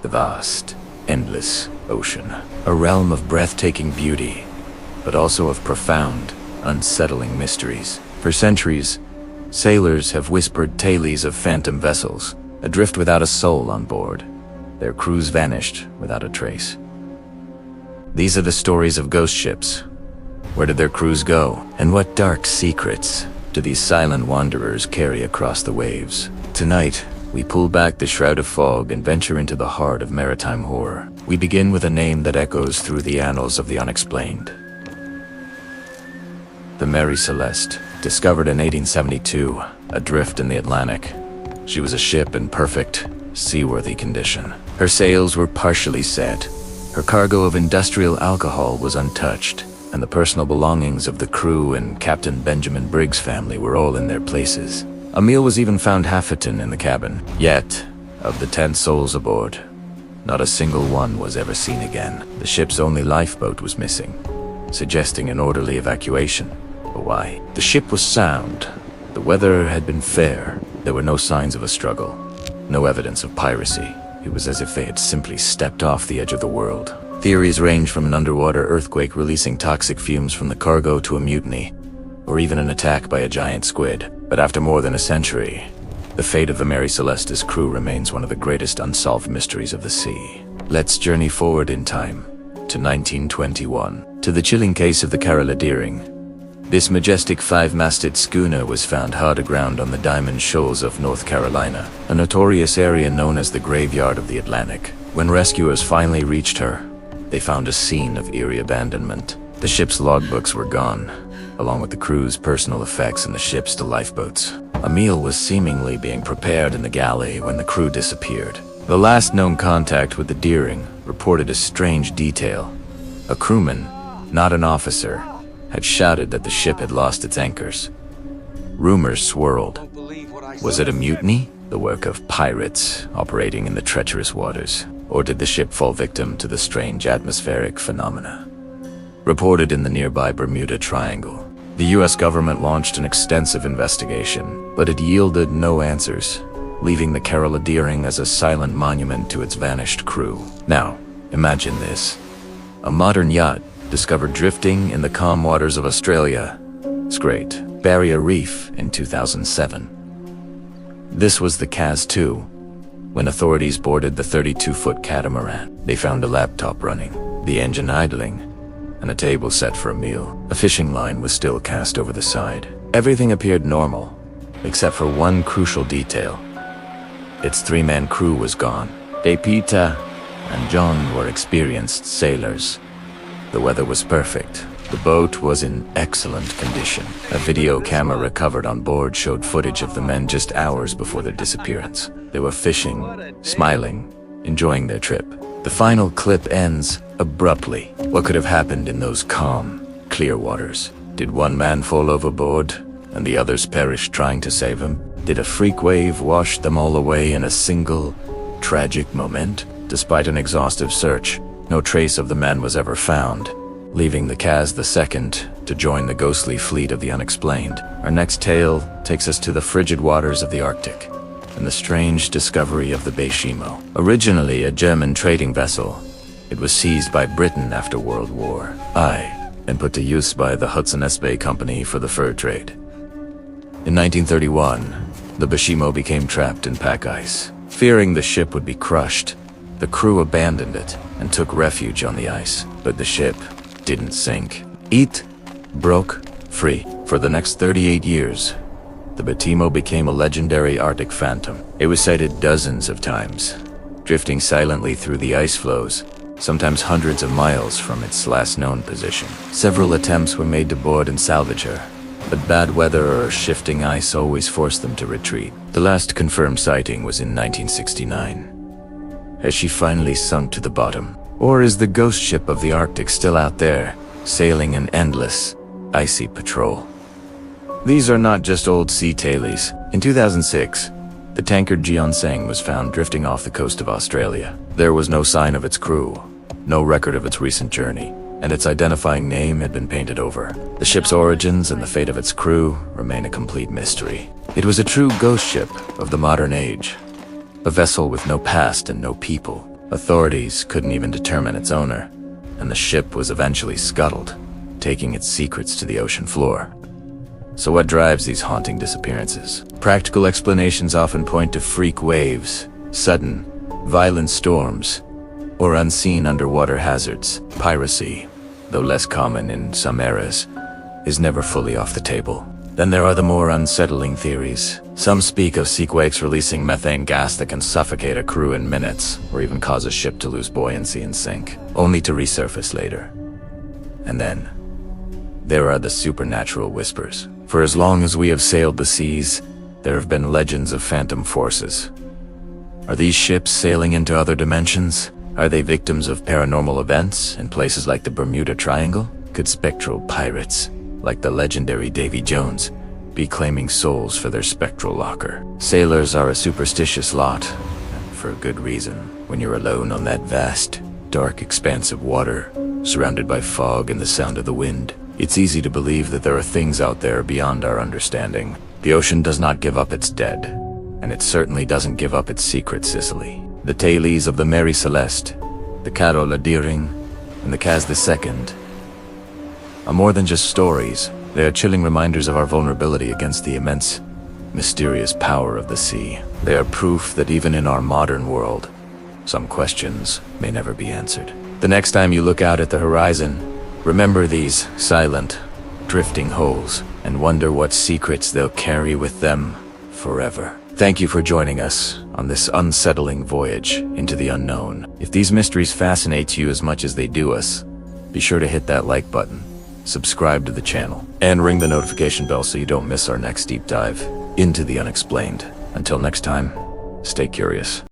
The vast, endless ocean. A realm of breathtaking beauty, but also of profound, unsettling mysteries. For centuries, sailors have whispered tales of phantom vessels, adrift without a soul on board, their crews vanished without a trace. These are the stories of ghost ships. Where did their crews go? And what dark secrets do these silent wanderers carry across the waves? Tonight, we pull back the shroud of fog and venture into the heart of maritime horror. We begin with a name that echoes through the annals of the unexplained. The Mary Celeste, discovered in 1872, adrift in the Atlantic. She was a ship in perfect, seaworthy condition. Her sails were partially set. Her cargo of industrial alcohol was untouched, and the personal belongings of the crew and Captain Benjamin Briggs' family were all in their places. A meal was even found half-eaten in the cabin. Yet, of the 10 souls aboard, not a single one was ever seen again. The ship's only lifeboat was missing, suggesting an orderly evacuation. But why? The ship was sound. The weather had been fair. There were no signs of a struggle. No evidence of piracy. It was as if they had simply stepped off the edge of the world. Theories range from an underwater earthquake releasing toxic fumes from the cargo to a mutiny, or even an attack by a giant squid. But after more than a century, the fate of the Mary Celeste's crew remains one of the greatest unsolved mysteries of the sea. Let's journey forward in time to 1921, to the chilling case of the Carroll A. This majestic 5-masted schooner was found hard aground on the Diamond Shoals of North Carolina, a notorious area known as the graveyard of the Atlantic. When rescuers finally reached her, they found a scene of eerie abandonment. The ship's logbooks were gone, along with the crew's personal effects and the ship's to lifeboats. A meal was seemingly being prepared in the galley when the crew disappeared. The last known contact with the Deering reported a strange detail. A crewman, not an officer, had shouted that the ship had lost its anchors. Rumors swirled. Was it a mutiny, the work of pirates operating in the treacherous waters? Or did the ship fall victim to the strange atmospheric phenomena reported in the nearby Bermuda Triangle? The US government launched an extensive investigation, but it yielded no answers, leaving the Carroll A as a silent monument to its vanished crew. Now, imagine this. A modern yacht discovered drifting in the calm waters of Australia's Great Barrier Reef in 2007. This was the Kaz II. When authorities boarded the 32-foot catamaran, they found a laptop running, the engine idling, and a table set for a meal. A fishing line was still cast over the side. Everything appeared normal, except for one crucial detail. Its 3-man crew was gone. Peter and John were experienced sailors. The weather was perfect. The boat was in excellent condition. A video camera recovered on board showed footage of the men just hours before their disappearance. They were fishing, smiling, enjoying their trip. The final clip ends abruptly. What could have happened in those calm, clear waters? Did one man fall overboard and the others perish trying to save him? Did a freak wave wash them all away in a single, tragic moment? Despite an exhaustive search, no trace of the men was ever found, leaving the Kaz II to join the ghostly fleet of the unexplained. Our next tale takes us to the frigid waters of the Arctic and the strange discovery of the Baychimo. Originally a German trading vessel, it was seized by Britain after World War I and put to use by the Hudson's Bay Company for the fur trade. In 1931, the Baychimo became trapped in pack ice. Fearing the ship would be crushed, the crew abandoned it and took refuge on the ice. But the ship didn't sink. It broke free. For the next 38 years, the Baychimo became a legendary Arctic phantom. It was sighted dozens of times, drifting silently through the ice floes, sometimes hundreds of miles from its last known position. Several attempts were made to board and salvage her, but bad weather or shifting ice always forced them to retreat. The last confirmed sighting was in 1969. Has she finally sunk to the bottom? Or is the ghost ship of the Arctic still out there, sailing an endless, icy patrol? These are not just old sea tales. In 2006, the tanker Jian Seng was found drifting off the coast of Australia. There was no sign of its crew, no record of its recent journey, and its identifying name had been painted over. The ship's origins and the fate of its crew remain a complete mystery. It was a true ghost ship of the modern age, a vessel with no past and no people, Authorities couldn't even determine its owner, and the ship was eventually scuttled, taking its secrets to the ocean floor. So what drives these haunting disappearances? Practical explanations often point to freak waves, sudden, violent storms, or unseen underwater hazards. Piracy, though less common in some eras, is never fully off the table. Then there are the more unsettling theories. Some speak of seaquakes releasing methane gas that can suffocate a crew in minutes, or even cause a ship to lose buoyancy and sink, only to resurface later. And then, there are the supernatural whispers. For as long as we have sailed the seas, there have been legends of phantom forces. Are these ships sailing into other dimensions? Are they victims of paranormal events in places like the Bermuda Triangle? Could spectral pirates, like the legendary Davy Jones, be claiming souls for their spectral locker? Sailors are a superstitious lot, and for a good reason. When you're alone on that vast, dark expanse of water, surrounded by fog and the sound of the wind, it's easy to believe that there are things out there beyond our understanding. The ocean does not give up its dead, and it certainly doesn't give up its secrets, Sicily. The tales of the Mary Celeste, the Carroll A, and the Kaz II are more than just stories. They are chilling reminders of our vulnerability against the immense, mysterious power of the sea. They are proof that even in our modern world, some questions may never be answered. The next time you look out at the horizon, remember these silent, drifting holes, and wonder what secrets they'll carry with them forever. Thank you for joining us on this unsettling voyage into the unknown. If these mysteries fascinate you as much as they do us, be sure to hit that like button, subscribe to the channel, and ring the notification bell so you don't miss our next deep dive into the unexplained. Until next time, stay curious.